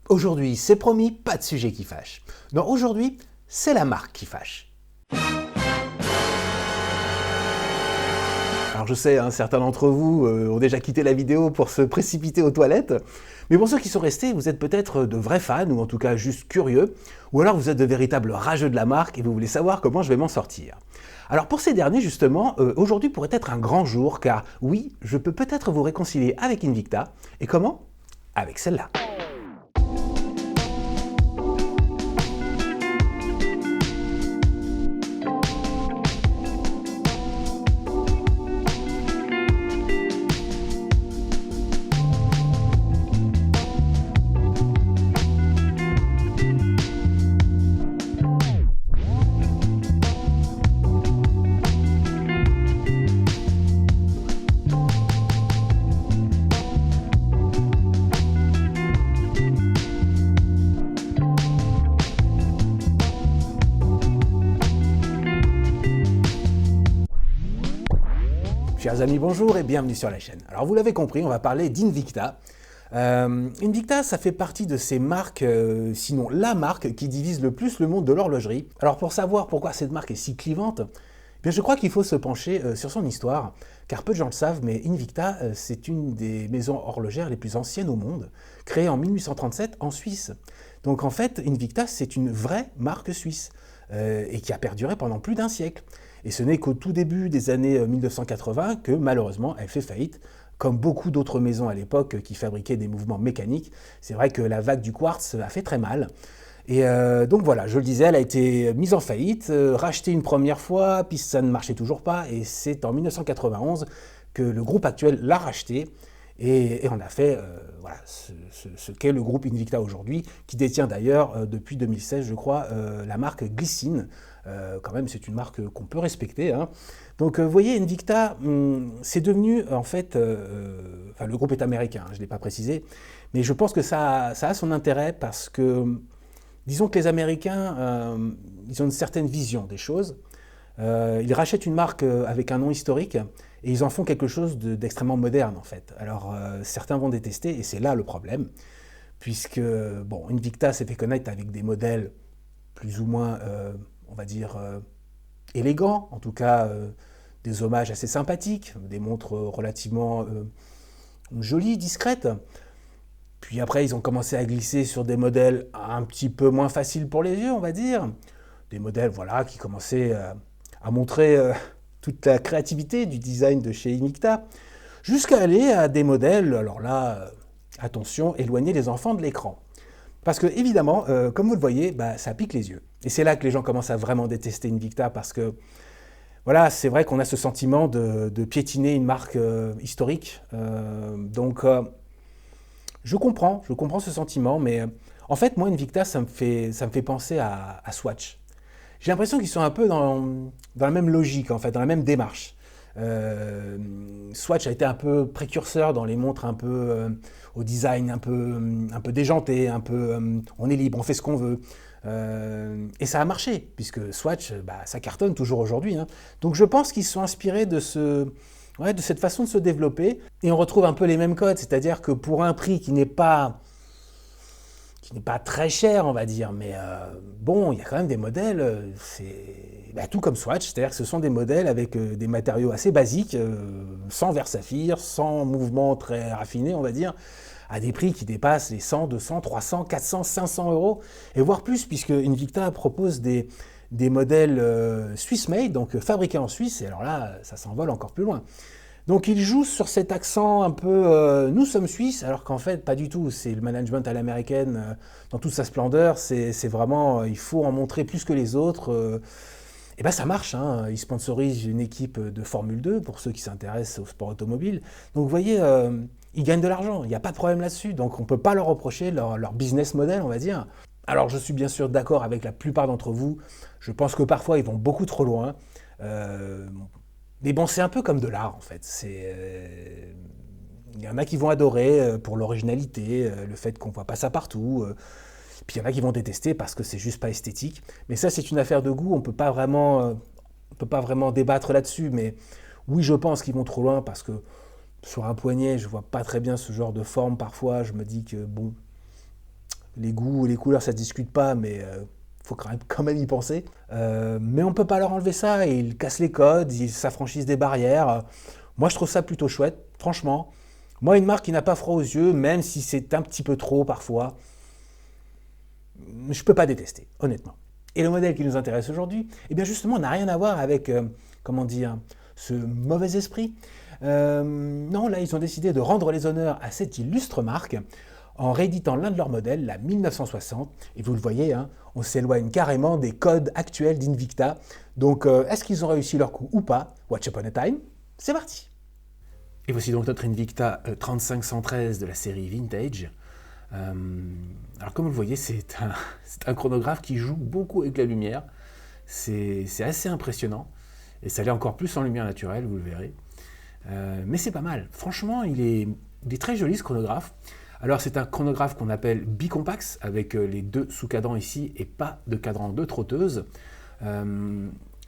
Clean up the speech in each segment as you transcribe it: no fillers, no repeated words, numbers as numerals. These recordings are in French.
Aujourd'hui, c'est promis, pas de sujet qui fâche. Non, aujourd'hui, c'est la marque qui fâche. Alors je sais, certains d'entre vous ont déjà quitté la vidéo pour se précipiter aux toilettes, mais pour ceux qui sont restés, vous êtes peut-être de vrais fans, ou en tout cas juste curieux, ou alors vous êtes de véritables rageux de la marque et vous voulez savoir comment je vais m'en sortir. Alors pour ces derniers justement, aujourd'hui pourrait être un grand jour, car oui, je peux peut-être vous réconcilier avec Invicta, et comment? Avec celle-là. Chers amis, bonjour et bienvenue sur la chaîne. Alors vous l'avez compris, on va parler d'Invicta. Invicta, ça fait partie de ces marques, sinon la marque qui divise le plus le monde de l'horlogerie. Alors pour savoir pourquoi cette marque est si clivante, eh bien je crois qu'il faut se pencher sur son histoire, car peu de gens le savent, mais Invicta, c'est une des maisons horlogères les plus anciennes au monde, créée en 1837 en Suisse. Donc en fait, Invicta, c'est une vraie marque suisse, et qui a perduré pendant plus d'un siècle. Et ce n'est qu'au tout début des années 1980 que malheureusement elle fait faillite, comme beaucoup d'autres maisons à l'époque qui fabriquaient des mouvements mécaniques. C'est vrai que la vague du quartz a fait très mal. Et donc voilà, je le disais, elle a été mise en faillite, rachetée une première fois, puis ça ne marchait toujours pas, et c'est en 1991 que le groupe actuel l'a rachetée, et on a fait voilà, ce qu'est le groupe Invicta aujourd'hui, qui détient d'ailleurs depuis 2016, je crois, la marque Glycine. Quand même, c'est une marque qu'on peut respecter. Donc, vous voyez, Invicta, c'est devenu, en fait, enfin, le groupe est américain, je ne l'ai pas précisé, mais je pense que ça a son intérêt parce que, disons que les Américains, ils ont une certaine vision des choses. Ils rachètent une marque avec un nom historique et ils en font quelque chose d'extrêmement moderne, en fait. Alors, certains vont détester et c'est là le problème, puisque, bon, Invicta s'est fait connaître avec des modèles plus ou moins on va dire, élégants, en tout cas des hommages assez sympathiques, des montres relativement jolies, discrètes. Puis après, ils ont commencé à glisser sur des modèles un petit peu moins faciles pour les yeux, on va dire. Des modèles voilà, qui commençaient à montrer toute la créativité du design de chez Invicta, jusqu'à aller à des modèles, alors là, attention, éloigner les enfants de l'écran. Parce que, évidemment, comme vous le voyez, ça pique les yeux. Et c'est là que les gens commencent à vraiment détester Invicta, parce que, voilà, c'est vrai qu'on a ce sentiment de piétiner une marque historique. Donc, je comprends ce sentiment, mais en fait, moi, Invicta, ça me fait penser à Swatch. J'ai l'impression qu'ils sont un peu dans la même logique, en fait, dans la même démarche. Swatch a été un peu précurseur dans les montres un peu au design un peu déjanté, un peu on est libre, on fait ce qu'on veut. Et ça a marché, puisque Swatch, ça cartonne toujours aujourd'hui. Donc je pense qu'ils se sont inspirés de cette façon de se développer, et on retrouve un peu les mêmes codes, c'est-à-dire que pour un prix qui n'est pas très cher, on va dire, mais bon, il y a quand même des modèles, c'est tout comme Swatch, c'est-à-dire que ce sont des modèles avec des matériaux assez basiques, sans verre saphir, sans mouvement très raffiné, on va dire, à des prix qui dépassent les 100, 200, 300, 400, 500 euros, et voire plus, puisque Invicta propose des modèles Swiss-made, donc fabriqués en Suisse, et alors là, ça s'envole encore plus loin. Donc il joue sur cet accent un peu nous sommes suisses, alors qu'en fait pas du tout, c'est le management à l'américaine dans toute sa splendeur, c'est vraiment, il faut en montrer plus que les autres, et ça marche, ils sponsorisent une équipe de Formule 2 pour ceux qui s'intéressent au sport automobile, donc vous voyez, ils gagnent de l'argent, il n'y a pas de problème là-dessus, donc on ne peut pas leur reprocher leur business model, on va dire. Alors je suis bien sûr d'accord avec la plupart d'entre vous, je pense que parfois ils vont beaucoup trop loin, mais bon, c'est un peu comme de l'art, en fait. Il y en a qui vont adorer pour l'originalité, le fait qu'on ne voit pas ça partout. Puis il y en a qui vont détester parce que c'est juste pas esthétique. Mais ça, c'est une affaire de goût, on peut pas vraiment débattre là-dessus. Mais oui, je pense qu'ils vont trop loin parce que sur un poignet, je vois pas très bien ce genre de forme parfois. Je me dis que, bon, Les goûts et les couleurs, ça ne se discute pas, mais faut quand même y penser. Mais on ne peut pas leur enlever ça, ils cassent les codes, ils s'affranchissent des barrières. Moi, je trouve ça plutôt chouette, franchement. Moi, une marque qui n'a pas froid aux yeux, même si c'est un petit peu trop parfois, je ne peux pas détester, honnêtement. Et le modèle qui nous intéresse aujourd'hui, eh bien justement, n'a rien à voir avec, comment dire, ce mauvais esprit. Non, là, ils ont décidé de rendre les honneurs à cette illustre marque en rééditant l'un de leurs modèles, la 1960. Et vous le voyez, hein, on s'éloigne carrément des codes actuels d'Invicta. Donc, est-ce qu'ils ont réussi leur coup ou pas? Watch Upon a Time, c'est parti. Et voici donc notre Invicta 3513 de la série Vintage. Alors comme vous le voyez, c'est un chronographe qui joue beaucoup avec la lumière. C'est assez impressionnant. Et ça l'est encore plus en lumière naturelle, vous le verrez. Mais c'est pas mal. Franchement, il est très joli ce chronographe. Alors c'est un chronographe qu'on appelle bicompax, avec les deux sous-cadrans ici et pas de cadran de trotteuse.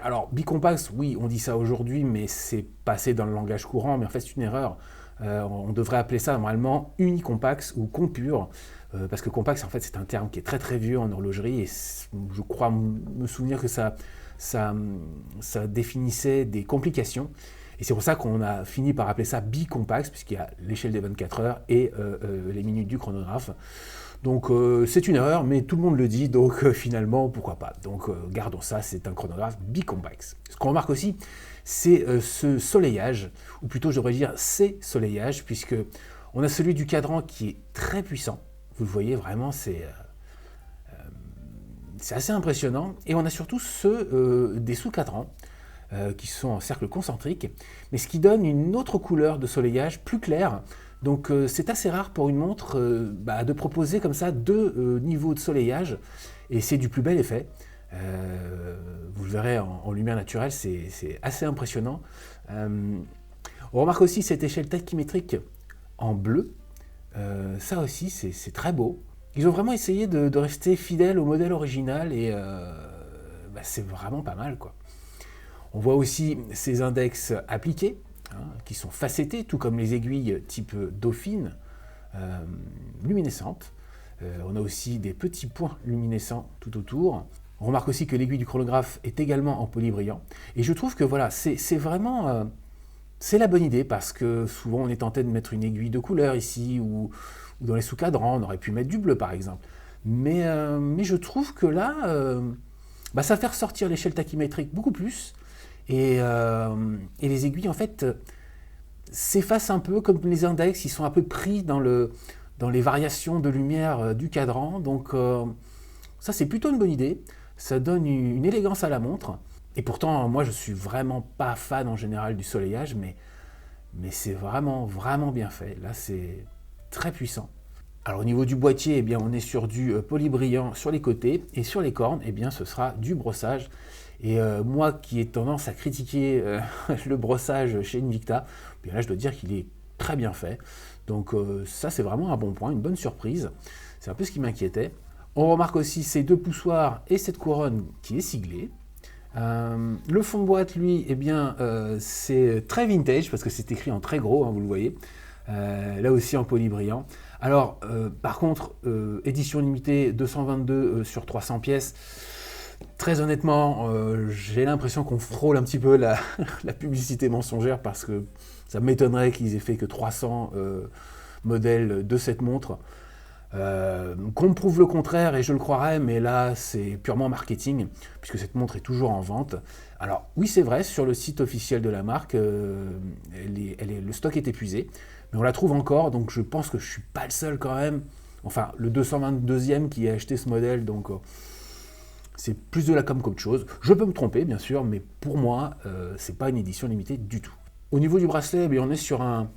Alors bicompax, oui, on dit ça aujourd'hui, mais c'est passé dans le langage courant, mais en fait c'est une erreur. On devrait appeler ça normalement unicompax ou compure, parce que compax en fait c'est un terme qui est très très vieux en horlogerie et je crois me souvenir que ça définissait des complications. Et c'est pour ça qu'on a fini par appeler ça bicompax, puisqu'il y a l'échelle des 24 heures et les minutes du chronographe. Donc c'est une erreur, mais tout le monde le dit, donc finalement, pourquoi pas. Donc gardons ça, c'est un chronographe bicompax. Ce qu'on remarque aussi, c'est ce soleillage, ou plutôt je devrais dire ces soleillages, puisque on a celui du cadran qui est très puissant. Vous le voyez, vraiment, c'est assez impressionnant. Et on a surtout ceux des sous-cadrans, qui sont en cercle concentrique, mais ce qui donne une autre couleur de soleillage plus claire. Donc c'est assez rare pour une montre de proposer comme ça deux niveaux de soleillage, et c'est du plus bel effet. Vous le verrez en lumière naturelle, c'est assez impressionnant. On remarque aussi cette échelle tachymétrique en bleu. Ça aussi, c'est très beau. Ils ont vraiment essayé de rester fidèles au modèle original, et c'est vraiment pas mal, quoi. On voit aussi ces index appliqués, qui sont facettés, tout comme les aiguilles type Dauphine, luminescentes. On a aussi des petits points luminescents tout autour. On remarque aussi que l'aiguille du chronographe est également en polybrillant. Et je trouve que voilà, c'est vraiment c'est la bonne idée, parce que souvent on est tenté de mettre une aiguille de couleur ici, ou dans les sous-cadrans, on aurait pu mettre du bleu par exemple. Mais je trouve que là, ça fait ressortir l'échelle tachymétrique beaucoup plus. Et les aiguilles, en fait, s'effacent un peu, comme les index, ils sont un peu pris dans les variations de lumière du cadran. Donc ça, c'est plutôt une bonne idée. Ça donne une élégance à la montre. Et pourtant, moi, je suis vraiment pas fan en général du soleillage, mais c'est vraiment, vraiment bien fait. Là, c'est très puissant. Alors au niveau du boîtier, eh bien, on est sur du polybrillant sur les côtés, et sur les cornes, eh bien, ce sera du brossage. Et moi qui ai tendance à critiquer le brossage chez Invicta, bien là je dois dire qu'il est très bien fait. Donc ça c'est vraiment un bon point, une bonne surprise. C'est un peu ce qui m'inquiétait. On remarque aussi ces deux poussoirs et cette couronne qui est siglée. Le fond de boîte, lui, eh bien, c'est très vintage parce que c'est écrit en très gros, hein, vous le voyez. Là aussi en polybrillant. Alors, par contre, édition limitée 222 sur 300 pièces. Très honnêtement, j'ai l'impression qu'on frôle un petit peu la publicité mensongère, parce que ça m'étonnerait qu'ils aient fait que 300 modèles de cette montre. Qu'on me prouve le contraire, et je le croirais, mais là c'est purement marketing, puisque cette montre est toujours en vente. Alors oui, c'est vrai, sur le site officiel de la marque, le stock est épuisé, mais on la trouve encore, donc je pense que je ne suis pas le seul quand même. Enfin, le 222e qui a acheté ce modèle, donc c'est plus de la com qu'autre chose. Je peux me tromper, bien sûr, mais pour moi, c'est pas une édition limitée du tout. Au niveau du bracelet, on est sur un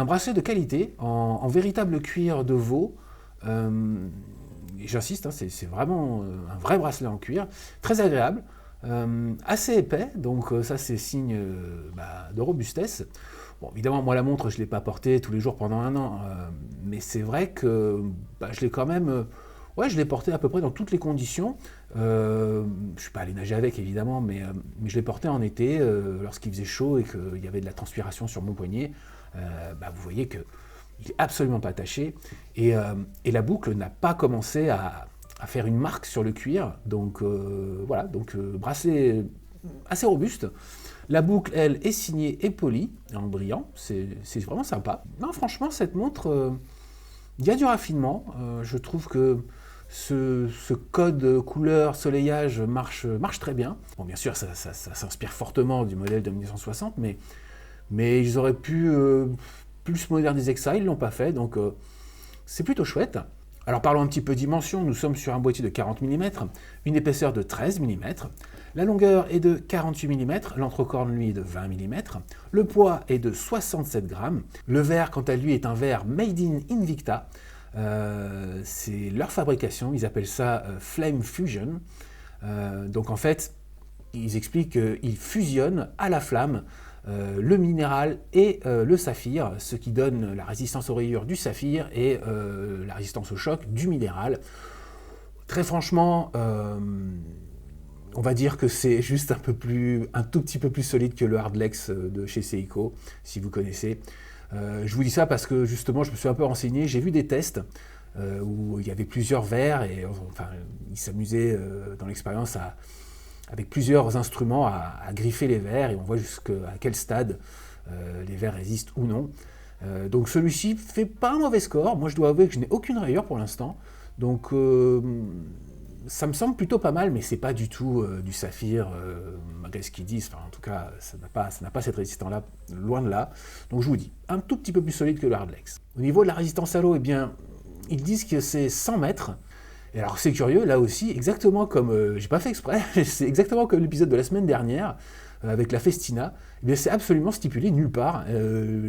bracelet de qualité, en véritable cuir de veau. J'insiste, hein, c'est vraiment un vrai bracelet en cuir, très agréable, assez épais, donc ça c'est signe de robustesse. Bon, évidemment, moi la montre, je ne l'ai pas portée tous les jours pendant un an, mais c'est vrai que je l'ai quand même... je l'ai porté à peu près dans toutes les conditions. Je ne suis pas allé nager avec, évidemment, mais je l'ai porté en été, lorsqu'il faisait chaud et qu'il y avait de la transpiration sur mon poignet. Vous voyez que il n'est absolument pas taché, et la boucle n'a pas commencé à faire une marque sur le cuir, donc voilà, donc bracelet assez robuste. La boucle, elle, est signée et polie, en brillant, c'est vraiment sympa. Non, franchement, cette montre, il y a du raffinement, je trouve que ce code couleur soleillage marche très bien. Bon, bien sûr, ça s'inspire fortement du modèle de 1960, mais ils auraient pu plus moderniser que ça, ils ne l'ont pas fait, donc c'est plutôt chouette. Alors parlons un petit peu dimension, nous sommes sur un boîtier de 40 mm, une épaisseur de 13 mm, la longueur est de 48 mm, l'entrecorne lui est de 20 mm, le poids est de 67 grammes, le verre quant à lui est un verre made in Invicta, c'est leur fabrication, ils appellent ça Flame Fusion, donc en fait ils expliquent qu'ils fusionnent à la flamme le minéral et le saphir, ce qui donne la résistance aux rayures du saphir et la résistance au choc du minéral. Très franchement, on va dire que c'est juste un tout petit peu plus solide que le Hardlex de chez Seiko, si vous connaissez. Je vous dis ça parce que justement, je me suis un peu renseigné, j'ai vu des tests où il y avait plusieurs verres et enfin, ils s'amusaient dans l'expérience avec plusieurs instruments à griffer les verres et on voit jusqu'à quel stade les verres résistent ou non. Donc celui-ci fait pas un mauvais score. Moi je dois avouer que je n'ai aucune rayure pour l'instant. Donc ça me semble plutôt pas mal, mais c'est pas du tout du saphir, malgré ce qu'ils disent. Enfin, en tout cas, ça n'a pas cette résistance-là, loin de là. Donc je vous dis, un tout petit peu plus solide que le Hardlex. Au niveau de la résistance à l'eau, eh bien, ils disent que c'est 100 mètres. Et alors c'est curieux, là aussi, exactement comme, j'ai pas fait exprès, c'est exactement comme l'épisode de la semaine dernière, avec la Festina, eh bien c'est absolument stipulé nulle part.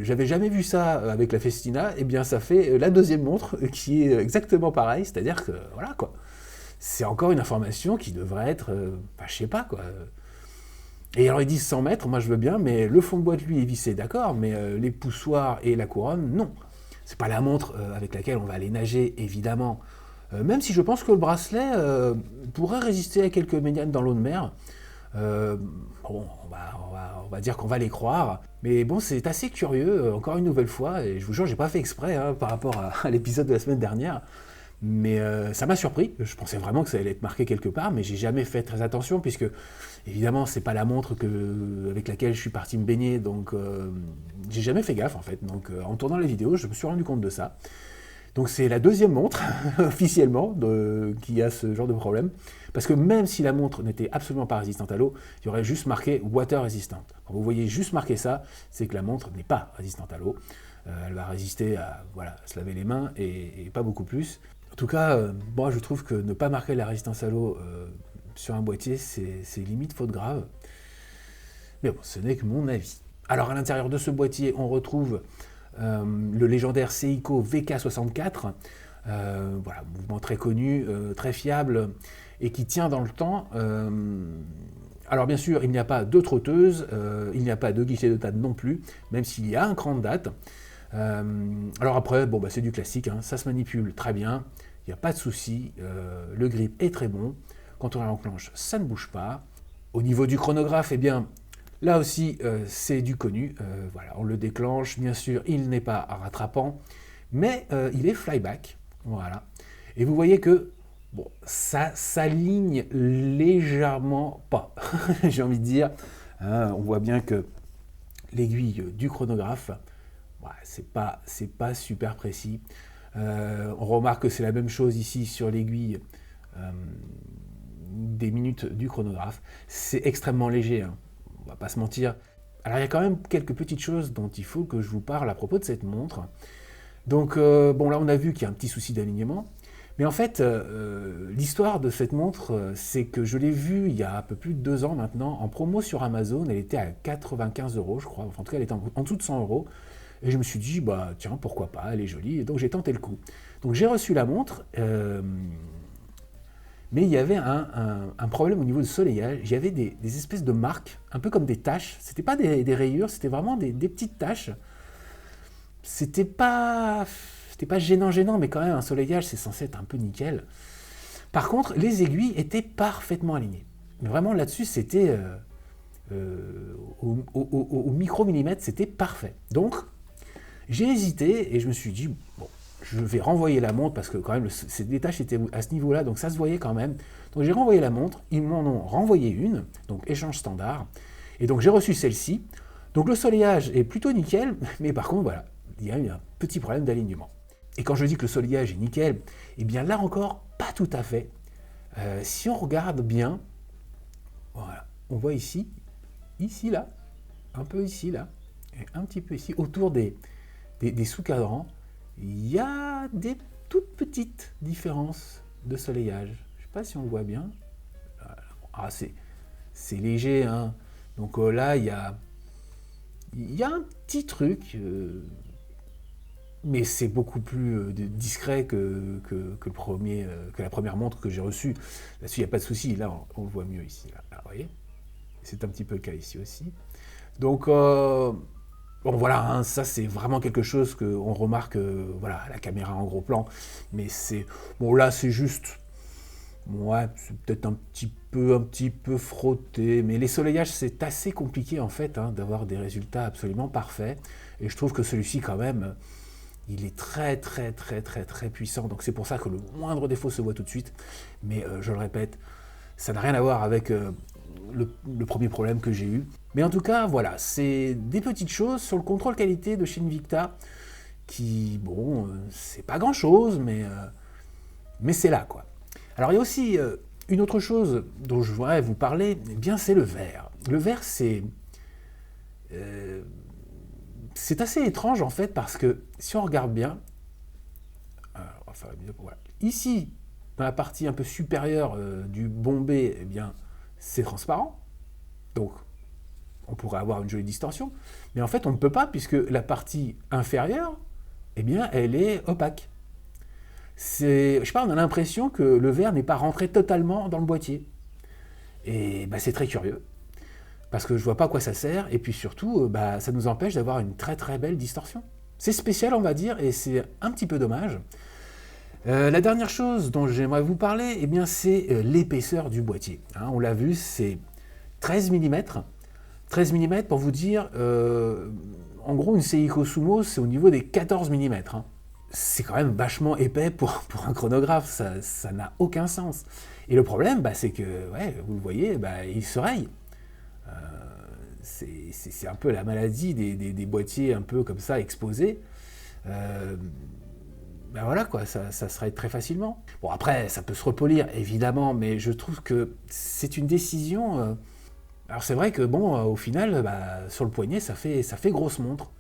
J'avais jamais vu ça avec la Festina, et bien ça fait la deuxième montre qui est exactement pareil, c'est-à-dire que, voilà quoi, c'est encore une information qui devrait être, je sais pas quoi. Et alors ils disent 100 mètres, moi je veux bien, mais le fond de boîte lui est vissé, d'accord, mais les poussoirs et la couronne, non. C'est pas la montre avec laquelle on va aller nager, évidemment. Même si je pense que le bracelet pourrait résister à quelques médianes dans l'eau de mer. Bon, on va dire qu'on va les croire. Mais bon, c'est assez curieux, encore une nouvelle fois, et je vous jure, j'ai pas fait exprès par rapport à l'épisode de la semaine dernière. Mais ça m'a surpris, je pensais vraiment que ça allait être marqué quelque part, mais j'ai jamais fait très attention, puisque évidemment, c'est pas la montre avec laquelle je suis parti me baigner, donc j'ai jamais fait gaffe en fait. Donc en tournant la vidéo, je me suis rendu compte de ça. Donc c'est la deuxième montre, officiellement, qui a ce genre de problème. Parce que même si la montre n'était absolument pas résistante à l'eau, il y aurait juste marqué water resistant. Quand vous voyez juste marqué ça, c'est que la montre n'est pas résistante à l'eau. Elle va résister à se laver les mains et pas beaucoup plus. En tout cas, moi je trouve que ne pas marquer la résistance à l'eau sur un boîtier, c'est limite faute grave. Mais bon, ce n'est que mon avis. Alors à l'intérieur de ce boîtier, on retrouve le légendaire Seiko VK64, mouvement très connu, très fiable et qui tient dans le temps. Alors bien sûr, il n'y a pas de trotteuse, il n'y a pas de guichet de date non plus, même s'il y a un cran de date. Alors après, c'est du classique, hein, ça se manipule très bien, il n'y a pas de souci, le grip est très bon, quand on l'enclenche, ça ne bouge pas. Au niveau du chronographe, eh bien, là aussi, c'est du connu. On le déclenche. Bien sûr, il n'est pas rattrapant, mais il est flyback. Voilà. Et vous voyez que ça s'aligne légèrement pas. J'ai envie de dire. Hein, on voit bien que l'aiguille du chronographe, c'est pas super précis. On remarque que c'est la même chose ici sur l'aiguille des minutes du chronographe. C'est extrêmement léger. Hein. On va pas se mentir. Alors il y a quand même quelques petites choses dont il faut que je vous parle à propos de cette montre. Donc là on a vu qu'il y a un petit souci d'alignement, mais en fait l'histoire de cette montre c'est que je l'ai vue il y a un peu plus de 2 ans maintenant en promo sur Amazon. Elle était à 95 € je crois, enfin, en tout cas elle était en dessous de 100 €, et je me suis dit tiens pourquoi pas, elle est jolie, et donc j'ai tenté le coup. Donc j'ai reçu la montre. Mais il y avait un problème au niveau du soleillage. Il y avait des espèces de marques, un peu comme des taches. C'était pas des rayures, c'était vraiment des petites taches. C'était pas gênant, mais quand même, un soleillage, c'est censé être un peu nickel. Par contre, les aiguilles étaient parfaitement alignées. Mais vraiment, là-dessus, c'était au micro-millimètre, c'était parfait. Donc, J'ai hésité et je me suis dit, bon, je vais renvoyer la montre parce que quand même ces détaches étaient à ce niveau-là, donc ça se voyait quand même. Donc j'ai renvoyé la montre, ils m'en ont renvoyé une, donc échange standard, et donc j'ai reçu celle-ci. Donc le soleillage est plutôt nickel, mais par contre voilà, il y a eu un petit problème d'alignement. Et quand je dis que le soleillage est nickel, eh bien là encore, pas tout à fait. Si on regarde bien, voilà, on voit ici, là, un peu ici, là, et un petit peu ici, autour des sous-cadrans, il y a des toutes petites différences de soleillage. Je ne sais pas si on le voit bien. Ah, c'est léger, hein. Donc là, il y a un petit truc, mais c'est beaucoup plus discret que la première montre que j'ai reçue. Là-dessus, il n'y a pas de souci. Là, on le voit mieux ici. Là, vous voyez, c'est un petit peu le cas ici aussi. Donc, bon voilà, hein, ça c'est vraiment quelque chose qu'on remarque, voilà, à la caméra en gros plan. Mais c'est bon là, c'est juste, ouais, c'est peut-être un petit peu frotté. Mais les soleillages, c'est assez compliqué en fait, hein, d'avoir des résultats absolument parfaits. Et je trouve que celui-ci quand même, il est très puissant. Donc c'est pour ça que le moindre défaut se voit tout de suite. Mais je le répète, ça n'a rien à voir avec le premier problème que j'ai eu. Mais en tout cas, voilà, c'est des petites choses sur le contrôle qualité de chez Invicta qui, bon, c'est pas grand-chose, mais c'est là, quoi. Alors, il y a aussi une autre chose dont je voudrais vous parler, eh bien, c'est le verre. Le verre, c'est assez étrange, en fait, parce que si on regarde bien, enfin, voilà, ici, dans la partie un peu supérieure du bombé, eh bien, c'est transparent. Donc, on pourrait avoir une jolie distorsion. Mais en fait, on ne peut pas, puisque la partie inférieure, eh bien, elle est opaque. Je sais pas, on a l'impression que le verre n'est pas rentré totalement dans le boîtier. Et bah, c'est très curieux, parce que je vois pas à quoi ça sert, et puis surtout, bah, ça nous empêche d'avoir une très belle distorsion. C'est spécial, on va dire, et c'est un petit peu dommage. La dernière chose dont j'aimerais vous parler, eh bien, c'est l'épaisseur du boîtier. Hein, on l'a vu, c'est 13 mm. 13 mm, pour vous dire, en gros, une Seiko Sumo, c'est au niveau des 14 mm. Hein. C'est quand même vachement épais pour un chronographe, ça n'a aucun sens. Et le problème, bah, c'est que, ouais, vous le voyez, bah, il se raye. C'est un peu la maladie des boîtiers un peu comme ça, exposés. Ben voilà quoi, ça se raye très facilement. Bon après, ça peut se repolir évidemment, mais je trouve que c'est une décision. Alors c'est vrai que bon, au final, bah, sur le poignet, ça fait grosse montre.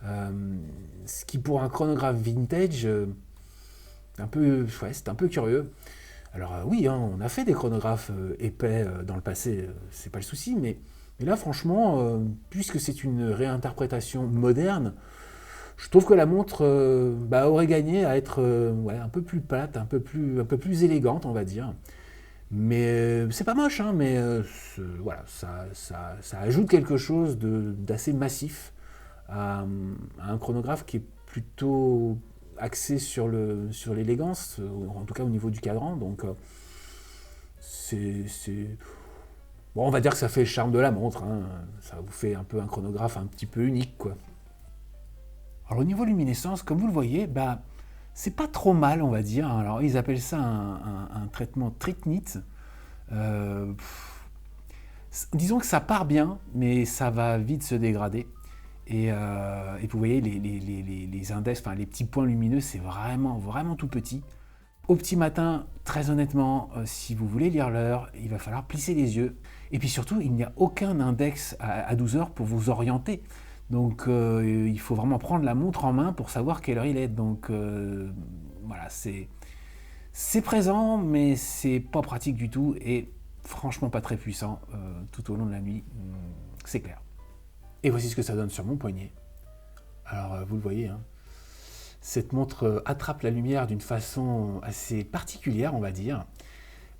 Ce qui pour un chronographe vintage, c'est un peu curieux. Alors oui, hein, on a fait des chronographes épais dans le passé, c'est pas le souci, mais là franchement, puisque c'est une réinterprétation moderne, je trouve que la montre bah, aurait gagné à être ouais, un peu plus plate, un peu plus élégante, on va dire. Mais c'est pas moche, hein, mais voilà, ça ajoute quelque chose d'assez massif à un chronographe qui est plutôt axé sur l'élégance, en tout cas au niveau du cadran. Donc c'est bon, on va dire que ça fait le charme de la montre. Hein. Ça vous fait un peu un chronographe un petit peu unique, quoi. Alors au niveau luminescence, comme vous le voyez, bah, c'est pas trop mal, on va dire. Alors ils appellent ça un traitement Tritnit. Disons que ça part bien, mais ça va vite se dégrader. Et vous voyez, les index, enfin les petits points lumineux, c'est vraiment tout petit. Au petit matin, très honnêtement, si vous voulez lire l'heure, il va falloir plisser les yeux. Et puis surtout, il n'y a aucun index à 12 heures pour vous orienter. Donc il faut vraiment prendre la montre en main pour savoir quelle heure il est. Donc voilà, c'est présent, mais c'est pas pratique du tout et franchement pas très puissant tout au long de la nuit, c'est clair. Et voici ce que ça donne sur mon poignet. Alors vous le voyez, hein, cette montre attrape la lumière d'une façon assez particulière, on va dire.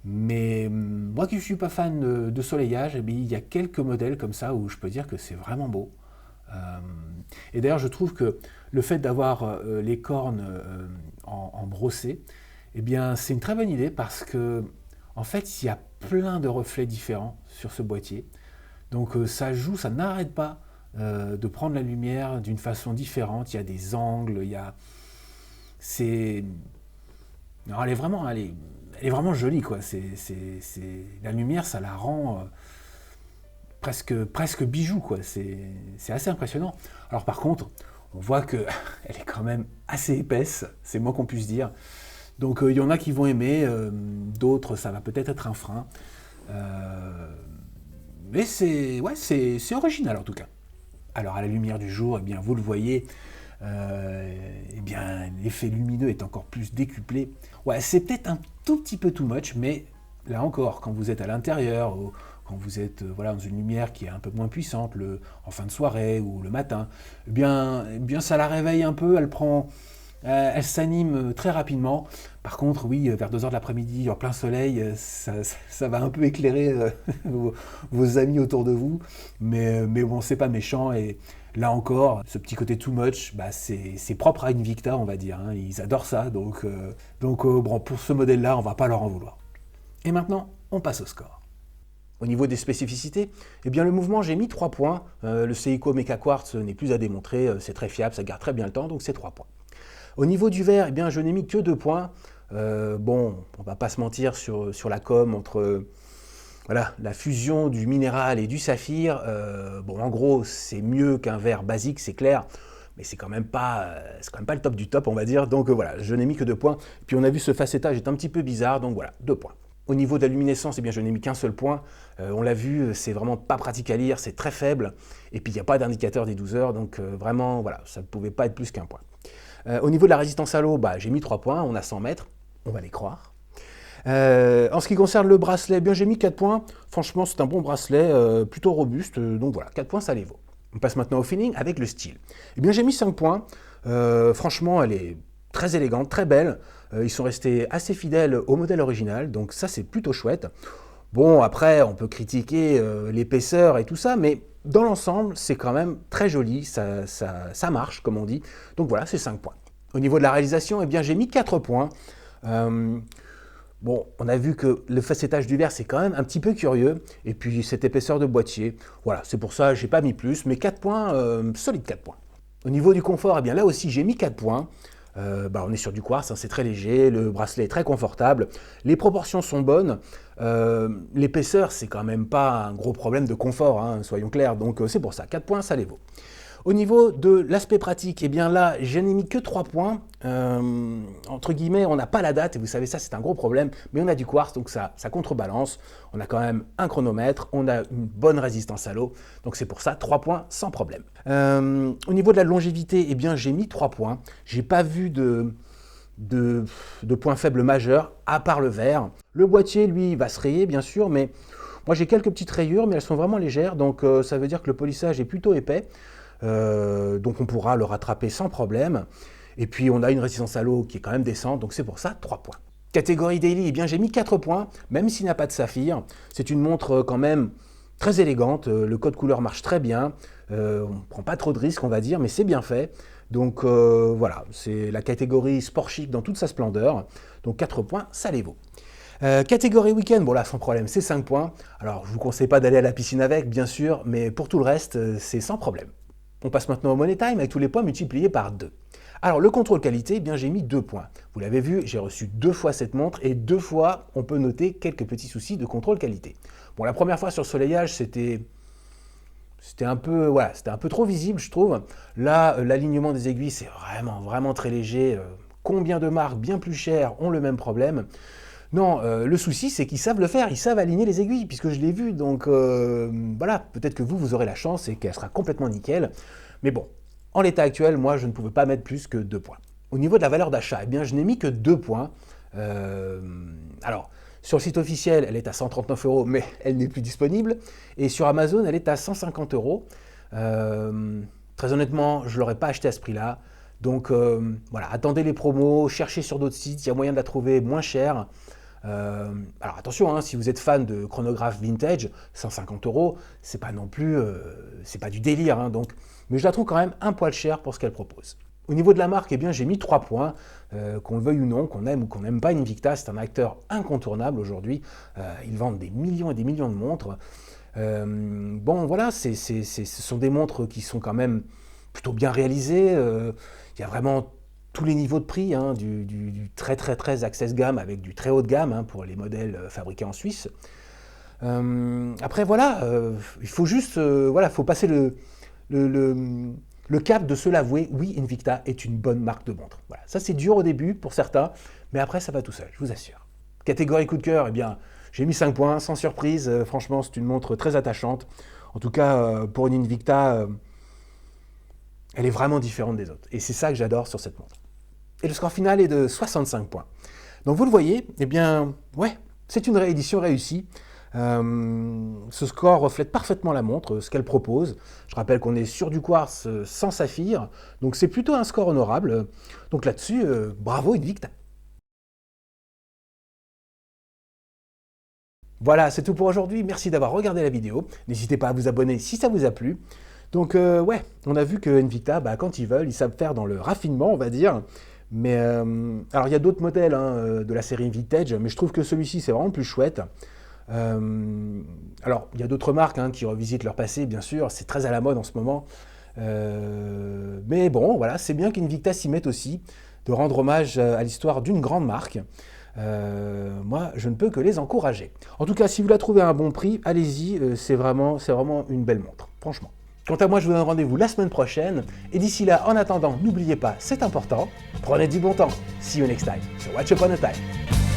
Mais moi qui ne suis pas fan de soleillage, eh bien, il y a quelques modèles comme ça où je peux dire que c'est vraiment beau. Et d'ailleurs, je trouve que le fait d'avoir les cornes en brossé, eh bien, c'est une très bonne idée parce que, en fait, il y a plein de reflets différents sur ce boîtier. Donc, ça joue, ça n'arrête pas de prendre la lumière d'une façon différente. Il y a des angles, il y a... C'est... Non, elle est vraiment jolie, quoi. La lumière, ça la rend presque bijou, quoi. C'est assez impressionnant. Alors par contre, on voit qu'elle est quand même assez épaisse, c'est le moins qu'on puisse dire. Donc il y en a qui vont aimer, d'autres, ça va peut-être être un frein. Mais c'est original en tout cas. Alors à la lumière du jour, eh bien, vous le voyez, eh bien, l'effet lumineux est encore plus décuplé. Ouais, c'est peut-être un tout petit peu too much, mais là encore, quand vous êtes à l'intérieur, ou quand vous êtes voilà, dans une lumière qui est un peu moins puissante, en fin de soirée ou le matin, eh bien ça la réveille un peu, elle s'anime très rapidement. Par contre, oui, vers 2 heures de l'après-midi, en plein soleil, ça va un peu éclairer vos amis autour de vous. Mais bon, c'est pas méchant. Et là encore, ce petit côté too much, bah, c'est propre à Invicta, on va dire. Hein. Ils adorent ça. Donc bon, pour ce modèle-là, on va pas leur en vouloir. Et maintenant, on passe au score. Au niveau des spécificités, eh bien, le mouvement, j'ai mis 3 points. Le Seiko Mecha Quartz n'est plus à démontrer. C'est très fiable, ça garde très bien le temps, donc c'est 3 points. Au niveau du verre, eh bien, je n'ai mis que 2 points. Bon, on va pas se mentir sur la com entre voilà, la fusion du minéral et du saphir. Bon, en gros, c'est mieux qu'un verre basique, c'est clair, mais c'est quand même pas le top du top, on va dire. Donc voilà, je n'ai mis que 2 points. Puis on a vu ce facettage est un petit peu bizarre, donc voilà, 2 points. Au niveau de la luminescence, eh bien, je n'ai mis qu'un seul point. On l'a vu, c'est vraiment pas pratique à lire, c'est très faible. Et puis il n'y a pas d'indicateur des 12 heures, donc vraiment, voilà, ça ne pouvait pas être plus qu'un point. Au niveau de la résistance à l'eau, bah, j'ai mis 3 points, on a 100 mètres, on va les croire. En ce qui concerne le bracelet, eh bien, j'ai mis 4 points. Franchement, c'est un bon bracelet, plutôt robuste, donc voilà, 4 points, ça les vaut. On passe maintenant au feeling avec le style. Eh bien, j'ai mis 5 points. Franchement, elle est très élégante, très belle. Ils sont restés assez fidèles au modèle original, donc ça, c'est plutôt chouette. Bon, après, on peut critiquer l'épaisseur et tout ça, mais dans l'ensemble, c'est quand même très joli, ça marche, comme on dit. Donc voilà, c'est 5 points. Au niveau de la réalisation, eh bien, j'ai mis 4 points. Bon, on a vu que le facettage du verre, c'est quand même un petit peu curieux. Et puis, cette épaisseur de boîtier, voilà, c'est pour ça que je n'ai pas mis plus, mais 4 points, solide 4 points. Au niveau du confort, eh bien, là aussi, j'ai mis 4 points. On est sur du quartz, hein, c'est très léger, le bracelet est très confortable, les proportions sont bonnes, l'épaisseur c'est quand même pas un gros problème de confort, hein, soyons clairs, donc c'est pour ça, 4 points ça les vaut. Au niveau de l'aspect pratique, eh bien là, je n'ai mis que 3 points. Entre guillemets, on n'a pas la date, et vous savez, ça c'est un gros problème, mais on a du quartz, donc ça contrebalance. On a quand même un chronomètre, on a une bonne résistance à l'eau, donc c'est pour ça 3 points sans problème. Au niveau de la longévité, eh bien j'ai mis 3 points. J'ai pas vu de points faibles majeurs, à part le verre. Le boîtier, lui, va se rayer, bien sûr, mais moi j'ai quelques petites rayures, mais elles sont vraiment légères, donc ça veut dire que le polissage est plutôt épais. Donc on pourra le rattraper sans problème. Et puis on a une résistance à l'eau qui est quand même décente, donc c'est pour ça 3 points. Catégorie daily, eh bien j'ai mis 4 points, même s'il n'a pas de saphir. C'est une montre quand même très élégante, le code couleur marche très bien, on ne prend pas trop de risques on va dire, mais c'est bien fait. Donc voilà, c'est la catégorie sport chic dans toute sa splendeur, donc 4 points, ça les vaut. Catégorie week-end, bon là sans problème, c'est 5 points. Alors je ne vous conseille pas d'aller à la piscine avec, bien sûr, mais pour tout le reste, c'est sans problème. On passe maintenant au Money Time avec tous les points multipliés par 2. Alors le contrôle qualité, eh bien j'ai mis 2 points. Vous l'avez vu, j'ai reçu 2 fois cette montre et 2 fois on peut noter quelques petits soucis de contrôle qualité. Bon, la première fois sur soleillage, c'était un peu trop visible, je trouve. Là, l'alignement des aiguilles, c'est vraiment très léger. Combien de marques bien plus chères ont le même problème? Non, le souci, c'est qu'ils savent le faire, ils savent aligner les aiguilles, puisque je l'ai vu, donc voilà, peut-être que vous aurez la chance et qu'elle sera complètement nickel. Mais bon, en l'état actuel, moi, je ne pouvais pas mettre plus que 2 points. Au niveau de la valeur d'achat, eh bien, je n'ai mis que 2 points. Alors, sur le site officiel, elle est à 139 €, mais elle n'est plus disponible. Et sur Amazon, elle est à 150 €. Très honnêtement, je ne l'aurais pas acheté à ce prix-là. Donc voilà, attendez les promos, cherchez sur d'autres sites, il y a moyen de la trouver moins chère. Alors attention, hein, si vous êtes fan de chronographe vintage, 150 €, c'est pas non plus, c'est pas du délire, hein, donc, mais je la trouve quand même un poil cher pour ce qu'elle propose. Au niveau de la marque, eh bien, j'ai mis 3 points, qu'on le veuille ou non, qu'on aime ou qu'on n'aime pas Invicta, c'est un acteur incontournable aujourd'hui. Ils vendent des millions et des millions de montres. Bon, voilà, ce sont des montres qui sont quand même plutôt bien réalisées. Il y a vraiment tous les niveaux de prix, hein, du très très très access gamme avec du très haut de gamme hein, pour les modèles fabriqués en Suisse. Après, voilà, il faut juste voilà, faut passer le cap de se l'avouer. Oui, Invicta est une bonne marque de montre. Voilà. Ça, c'est dur au début pour certains, mais après, ça va tout seul, je vous assure. Catégorie coup de cœur, eh bien, j'ai mis 5 points, sans surprise. Franchement, c'est une montre très attachante. En tout cas, pour une Invicta, elle est vraiment différente des autres. Et c'est ça que j'adore sur cette montre. Et le score final est de 65 points. Donc vous le voyez, eh bien, ouais, c'est une réédition réussie. Ce score reflète parfaitement la montre, ce qu'elle propose. Je rappelle qu'on est sur du quartz sans saphir, donc c'est plutôt un score honorable. Donc là-dessus, bravo Invicta. Voilà, c'est tout pour aujourd'hui. Merci d'avoir regardé la vidéo. N'hésitez pas à vous abonner si ça vous a plu. Donc ouais, on a vu que Invicta, bah, quand ils veulent, ils savent faire dans le raffinement, on va dire. Mais alors il y a d'autres modèles hein, de la série Vintage, mais je trouve que celui-ci c'est vraiment plus chouette. Alors il y a d'autres marques hein, qui revisitent leur passé, bien sûr, c'est très à la mode en ce moment. Mais bon, voilà, c'est bien qu'Invicta s'y mette aussi, de rendre hommage à l'histoire d'une grande marque. Moi, je ne peux que les encourager. En tout cas, si vous la trouvez à un bon prix, allez-y, c'est vraiment une belle montre, franchement. Quant à moi, je vous donne rendez-vous la semaine prochaine. Et d'ici là, en attendant, n'oubliez pas, c'est important, prenez du bon temps. See you next time sur Watch Upon a Time.